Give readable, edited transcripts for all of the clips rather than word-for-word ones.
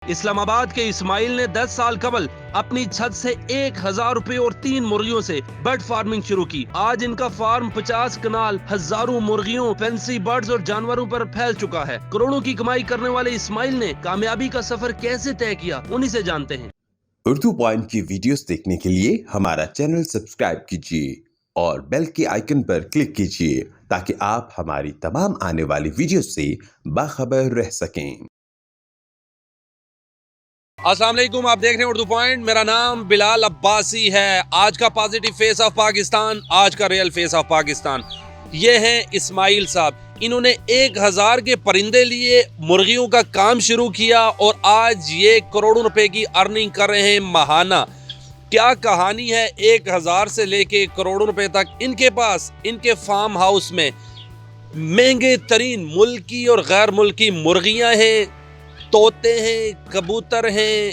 اسلام آباد کے اسماعیل نے 10 سال قبل اپنی چھت سے 1000 روپے اور 3 مرغیوں سے برڈ فارمنگ شروع کی۔ آج ان کا فارم 50 کنال ہزاروں مرغیوں، فینسی برڈز اور جانوروں پر پھیل چکا ہے۔ کروڑوں کی کمائی کرنے والے اسماعیل نے کامیابی کا سفر کیسے طے کیا، انہی سے جانتے ہیں۔ اردو پوائنٹ کی ویڈیوز دیکھنے کے لیے ہمارا چینل سبسکرائب کیجیے اور بیل کے آئیکن پر کلک کیجیے تاکہ آپ ہماری تمام آنے والی ویڈیوز سے باخبر رہ سکیں۔ السلام علیکم، آپ دیکھ رہے ہیں اردو پوائنٹ۔ میرا نام بلال عباسی ہے۔ آج کا پازیٹیو فیس آف پاکستان، آج کا ریئل فیس آف پاکستان، یہ ہیں اسماعیل صاحب۔ انہوں نے 1000 کے پرندے لیے، مرغیوں کا کام شروع کیا اور آج یہ کروڑوں روپے کی ارننگ کر رہے ہیں ماہانہ۔ کیا کہانی ہے 1000 سے لے کے کروڑوں روپے تک؟ ان کے پاس، ان کے فارم ہاؤس میں مہنگے ترین ملکی اور غیر ملکی مرغیاں ہیں، طوطے ہیں، کبوتر ہیں،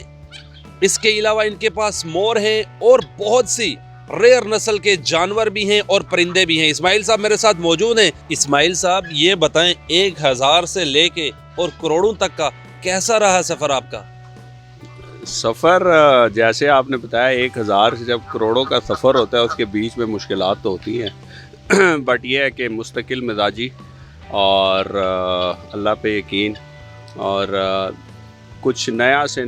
اس کے علاوہ ان کے پاس مور ہیں اور بہت سی ریئر نسل کے جانور بھی ہیں اور پرندے بھی ہیں۔ اسماعیل صاحب میرے ساتھ موجود ہیں۔ اسماعیل صاحب یہ بتائیں، 1000 سے لے کے اور کروڑوں تک کا کیسا رہا سفر آپ کا؟ سفر جیسے آپ نے بتایا 1000 سے جب کروڑوں کا سفر ہوتا ہے اس کے بیچ میں مشکلات تو ہوتی ہیں، بٹ یہ ہے کہ مستقل مزاجی اور اللہ پہ یقین اور کچھ نیا سے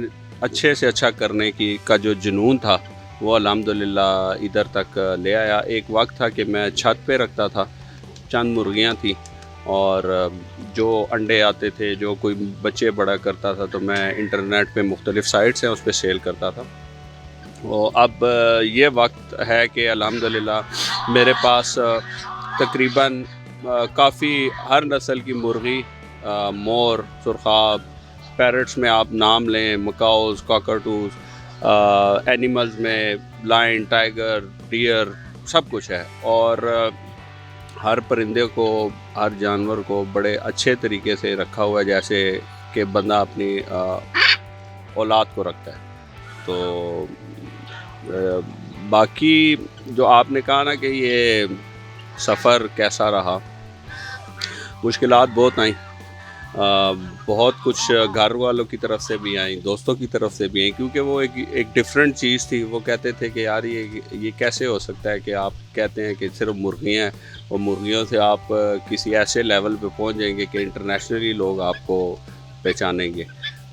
اچھا کرنے کا جو جنون تھا وہ الحمدللہ ادھر تک لے آیا۔ ایک وقت تھا کہ میں چھت پہ رکھتا تھا، چند مرغیاں تھیں اور جو انڈے آتے تھے، جو کوئی بچے بڑا کرتا تھا تو میں انٹرنیٹ پہ مختلف سائٹس ہیں اس پہ سیل کرتا تھا۔ اب یہ وقت ہے کہ الحمدللہ میرے پاس تقریباً کافی ہر نسل کی مرغی، مور، سرخاب، پیرٹس میں آپ نام لیں، مکاؤز، کاکاٹوز، اینیملز میں لائن، ٹائیگر، ڈیئر، سب کچھ ہے اور ہر پرندے کو، ہر جانور کو بڑے اچھے طریقے سے رکھا ہوا ہے جیسے کہ بندہ اپنی اولاد کو رکھتا ہے۔ تو باقی جو آپ نے کہا نا کہ یہ سفر کیسا رہا، مشکلات بہت آئیں، بہت کچھ گھر والوں کی طرف سے بھی آئیں، دوستوں کی طرف سے بھی آئیں، کیونکہ وہ ایک ڈیفرنٹ چیز تھی۔ وہ کہتے تھے کہ یار یہ کیسے ہو سکتا ہے کہ آپ کہتے ہیں کہ صرف مرغیاں ہیں اور مرغیوں سے آپ کسی ایسے لیول پہ پہنچ جائیں گے کہ انٹرنیشنلی لوگ آپ کو پہچانیں گے۔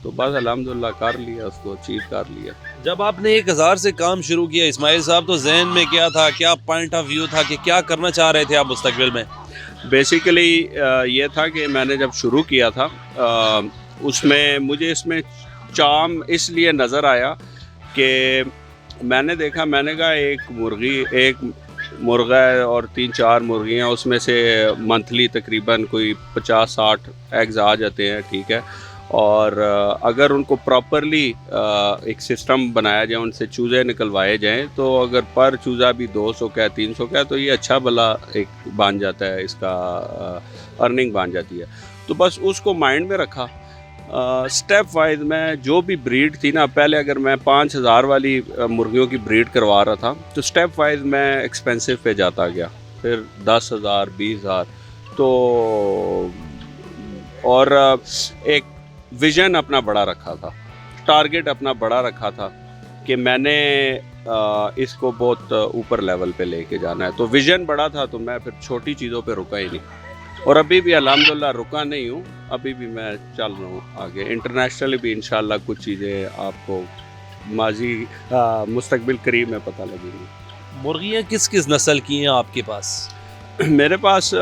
تو بس الحمدللہ کر لیا، اس کو اچیو کر لیا۔ جب آپ نے 1000 سے کام شروع کیا اسماعیل صاحب، تو ذہن میں کیا تھا، کیا پوائنٹ آف ویو تھا کہ کیا کرنا چاہ رہے تھے آپ مستقبل میں؟ بیسیکلی یہ تھا کہ میں نے جب شروع کیا تھا مجھے اس میں چام اس لیے نظر آیا کہ میں نے دیکھا، میں نے کہا ایک مرغہ ہے اور 3-4 مرغیاں، اس میں سے منتھلی تقریباً کوئی 50-60 ایگز آ جاتے ہیں، ٹھیک ہے، اور اگر ان کو پراپرلی ایک سسٹم بنایا جائے، ان سے چوزے نکلوائے جائیں، تو اگر پر چوزا بھی 200 کا 300 کا تو یہ اچھا بھلا ایک بن جاتا ہے، اس کا ارننگ بن جاتی ہے۔ تو بس اس کو مائنڈ میں رکھا۔ سٹیپ وائز میں جو بھی بریڈ تھی نا، پہلے اگر میں 5000 والی مرغیوں کی بریڈ کروا رہا تھا تو سٹیپ وائز میں ایکسپینسو پہ جاتا گیا، پھر 10,000 20,000 تو، اور ایک ویژن اپنا بڑا رکھا تھا، ٹارگٹ اپنا بڑا رکھا تھا کہ میں نے اس کو بہت اوپر لیول پہ لے کے جانا ہے۔ تو ویژن بڑا تھا تو میں پھر چھوٹی چیزوں پہ رکا ہی نہیں، اور ابھی بھی الحمدللہ رکا نہیں ہوں، ابھی بھی میں چل رہا ہوں آگے۔ انٹرنیشنلی بھی انشاءاللہ کچھ چیزیں آپ کو مستقبل قریب میں پتہ لگیں گی۔ مرغیاں کس کس نسل کی ہیں آپ کے پاس؟ میرے پاس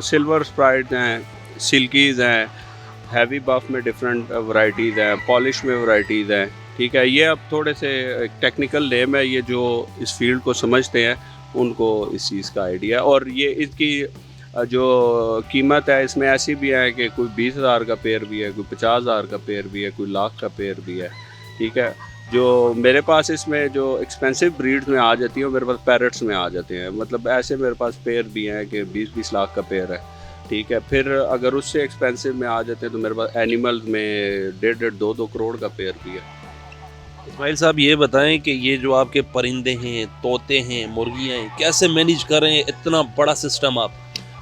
سلور اسپرائٹ ہیں، سلکیز ہیں، ہیوی بف میں ڈفرینٹ ورائٹیز ہیں، پالش میں ورائٹیز ہیں، ٹھیک ہے۔ یہ اب تھوڑے سے ٹیکنیکل نیم ہے، یہ جو اس فیلڈ کو سمجھتے ہیں ان کو اس چیز کا آئیڈیا، اور یہ اس کی جو قیمت ہے اس میں ایسی بھی ہے کہ کوئی 20,000 کا پیر بھی ہے، کوئی 50,000 کا پیر بھی ہے، کوئی 1,00,000 کا پیر بھی ہے، ٹھیک ہے۔ جو میرے پاس اس میں جو ایکسپینسو بریڈز میں آ جاتی ہیں، میرے پاس پیرٹس میں آ جاتے ہیں، مطلب ایسے میرے پاس پیر بھی ہیں کہ 20-20 لاکھ کا پیر ہے، ٹھیک ہے۔ پھر اگر اس سے ایکسپینسو میں آ جاتے ہیں تو میرے پاس اینیملز میں 1.5-2 کروڑ کا پیر بھی ہے۔ اسماعیل صاحب یہ بتائیں کہ یہ جو آپ کے پرندے ہیں، طوطے ہیں، مرغیاں ہیں، کیسے مینیج کر رہے ہیں اتنا بڑا سسٹم آپ؟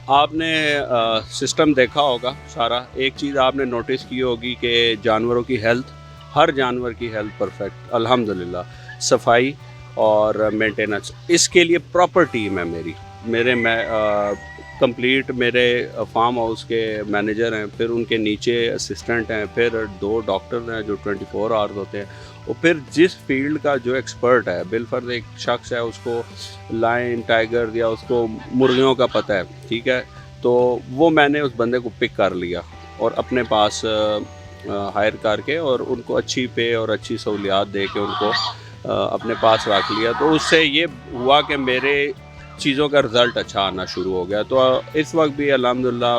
آپ نے سسٹم دیکھا ہوگا سارا. ایک چیز آپ نے نوٹس کی ہوگی کہ جانوروں کی ہیلتھ, ہر جانور کی ہیلتھ پرفیکٹ الحمدللہ. صفائی اور مینٹیننس, اس کے لیے پراپر ٹیم ہے میرے کمپلیٹ میرے فارم ہاؤس کے مینیجر ہیں, پھر ان کے نیچے اسسٹنٹ ہیں, پھر 2 ڈاکٹر ہیں جو 24 آورز ہوتے ہیں, اور پھر جس فیلڈ کا جو ایکسپرٹ ہے, بالفرض ایک شخص ہے اس کو لائن, ٹائیگر یا اس کو مرغیوں کا پتہ ہے, ٹھیک ہے, تو وہ میں نے اس بندے کو پک کر لیا اور اپنے پاس ہائر کر کے اور ان کو اچھی پے اور اچھی سہولیات دے کے ان کو اپنے پاس رکھ لیا. تو اس سے یہ ہوا کہ میرے چیزوں کا رزلٹ اچھا آنا شروع ہو گیا. تو اس وقت بھی الحمدللہ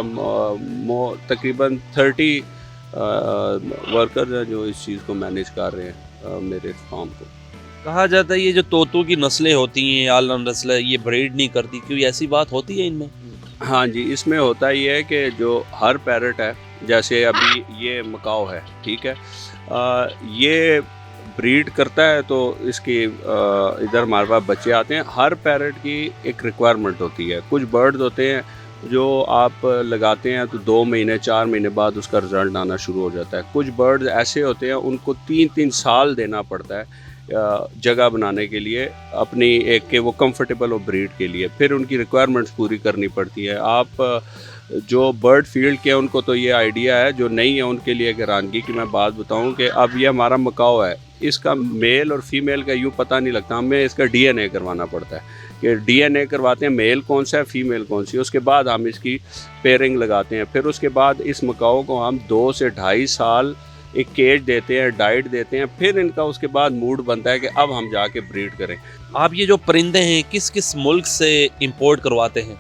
تقریباً 30 ورکرز ہیں جو اس چیز کو مینیج کر رہے ہیں میرے فارم کو. کہا جاتا ہے یہ جو طوطوں کی نسلیں ہوتی ہیں, عالم نسلیں, یہ بریڈ نہیں کرتی, کیوں ایسی بات ہوتی ہے ان میں؟ ہاں جی, اس میں ہوتا یہ ہے کہ جو ہر پیرٹ ہے, جیسے ابھی یہ مکاؤ ہے, ٹھیک ہے, یہ بریڈ کرتا ہے تو اس کی ادھر ہمارے پاس بچے آتے ہیں. ہر پیرٹ کی ایک ریکوائرمنٹ ہوتی ہے. کچھ برڈز ہوتے ہیں جو آپ لگاتے ہیں تو 2 مہینے 4 مہینے بعد اس کا رزلٹ آنا شروع ہو جاتا ہے. کچھ برڈز ایسے ہوتے ہیں ان کو 3 سال دینا پڑتا ہے جگہ بنانے کے لیے اپنی ایک کہ وہ کمفرٹیبل ہو بریڈ کے لیے, پھر ان کی ریکوائرمنٹس پوری کرنی پڑتی ہے. آپ جو برڈ فیلڈ کے ان کو تو یہ آئیڈیا ہے, جو نہیں ہے ان کے لیے حیرانگی کی میں بات بتاؤں کہ اب یہ ہمارا مکاؤ ہے, اس کا میل اور فیمیل کا یوں پتہ نہیں لگتا, ہمیں اس کا DNA کروانا پڑتا ہے کہ DNA کرواتے ہیں میل کون سا ہے فیمیل کون سی, اس کے بعد ہم اس کی پیئرنگ لگاتے ہیں. پھر اس کے بعد اس مکاؤ کو ہم 2 سے 2.5 سال ایک کیج دیتے ہیں, ڈائٹ دیتے ہیں, پھر ان کا اس کے بعد موڈ بنتا ہے کہ اب ہم جا کے بریڈ کریں. آپ یہ جو پرندے ہیں کس کس ملک سے امپورٹ کرواتے ہیں؟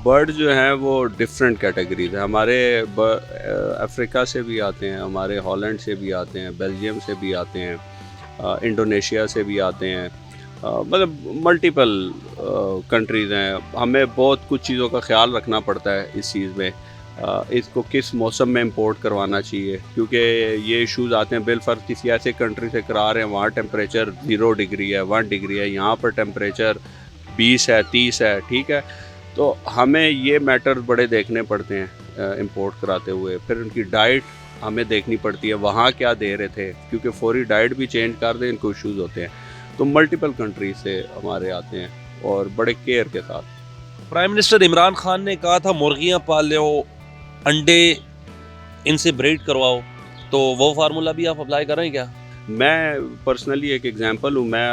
برڈ جو ہیں وہ ڈفرینٹ کیٹیگریز ہیں. ہمارے افریقہ سے بھی آتے ہیں, ہمارے ہالینڈ سے بھی آتے ہیں, بیلجیم سے بھی آتے ہیں, انڈونیشیا سے بھی آتے ہیں, مطلب ملٹیپل کنٹریز ہیں. ہمیں بہت کچھ چیزوں کا خیال رکھنا پڑتا ہے اس چیز میں, اس کو کس موسم میں امپورٹ کروانا چاہیے, کیونکہ یہ ایشوز آتے ہیں. بالفرض کسی ایسے کنٹری سے کرا رہے ہیں وہاں ٹیمپریچر 0 ڈگری ہے, 1 ڈگری ہے, یہاں پر ٹیمپریچر 20 ہے 30 ہے, ٹھیک ہے. تو ہمیں یہ میٹر بڑے دیکھنے پڑتے ہیں امپورٹ کراتے ہوئے. پھر ان کی ڈائٹ ہمیں دیکھنی پڑتی ہے, وہاں کیا دے رہے تھے, کیونکہ فوری ڈائٹ بھی چینج کر دیں ان کو ایشوز ہوتے ہیں. تو ملٹیپل کنٹریز سے ہمارے آتے ہیں اور بڑے کیئر کے ساتھ. پرائم منسٹر عمران خان نے کہا تھا مرغیاں پال لو, انڈے ان سے بریڈ کرواؤ, تو وہ فارمولا بھی آپ اپلائی کر رہے ہیں کیا؟ میں پرسنلی ایک ایگزامپل ہوں, میں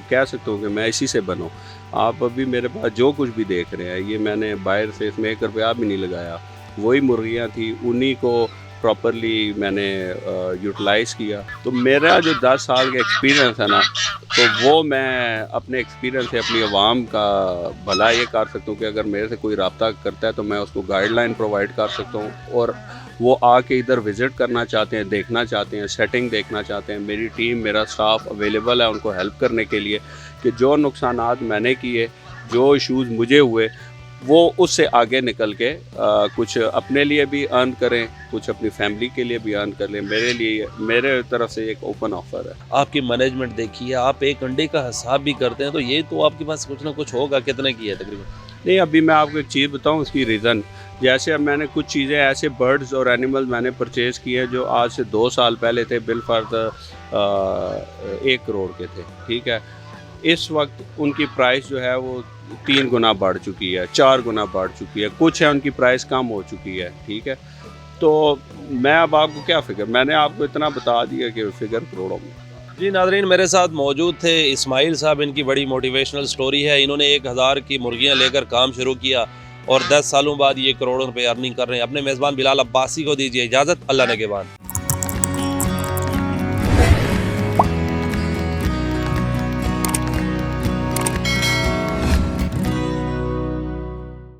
کہہ سکتا ہوں کہ میں اسی سے بنوں. آپ ابھی میرے پاس جو کچھ بھی دیکھ رہے ہیں یہ میں نے باہر سے اس میں 1 روپیہ بھی نہیں لگایا, وہی مرغیاں تھیں, انہی کو پراپرلی میں نے یوٹیلائز کیا. تو میرا جو 10 سال کا ایکسپیرینس ہے نا, تو وہ میں اپنے ایکسپیرینس سے اپنی عوام کا بھلا یہ کر سکتا ہوں کہ اگر میرے سے کوئی رابطہ کرتا ہے تو میں اس کو گائیڈ لائن پرووائڈ کر سکتا ہوں, اور وہ آ کے ادھر وزٹ کرنا چاہتے ہیں, دیکھنا چاہتے ہیں, سیٹنگ دیکھنا چاہتے ہیں, میری ٹیم میرا اسٹاف اویلیبل ہے ان کو ہیلپ کرنے کے لیے کہ جو نقصانات میں نے کیے, جو ایشوز مجھے ہوئے, وہ اس سے آگے نکل کے کچھ اپنے لیے بھی ارن کریں, کچھ اپنی فیملی کے لیے بھی ارن کر لیں. میرے لیے میرے طرف سے ایک اوپن آفر ہے. آپ کی مینجمنٹ دیکھیے, آپ ایک انڈے کا حساب بھی کرتے ہیں, تو یہ تو آپ کے پاس کچھ نہ کچھ ہوگا. کتنے کی ہے تقریباً؟ نہیں, ابھی میں آپ کو ایک چیز بتاؤں اس کی ریزن. جیسے اب میں نے کچھ چیزیں ایسے برڈز اور اینیمل میں نے پرچیز کیے جو آج سے 2 سال پہلے تھے بالفرض 1 کروڑ کے تھے, ٹھیک ہے. اس وقت ان کی پرائس جو ہے وہ 3 گنا بڑھ چکی ہے, 4 گنا بڑھ چکی ہے, کچھ ہے ان کی پرائس کم ہو چکی ہے, ٹھیک ہے. تو میں اب آپ کو کیا فگر, میں نے آپ کو اتنا بتا دیا کہ فگر کروڑوں میں. جی ناظرین, میرے ساتھ موجود تھے اسماعیل صاحب. ان کی بڑی موٹیویشنل سٹوری ہے. انہوں نے 1000 کی مرغیاں لے کر کام شروع کیا اور 10 سالوں بعد یہ کروڑوں روپے ارننگ کر رہے ہیں. اپنے میزبان بلال عباسی کو دیجیے اجازت. اللہ نگہبان.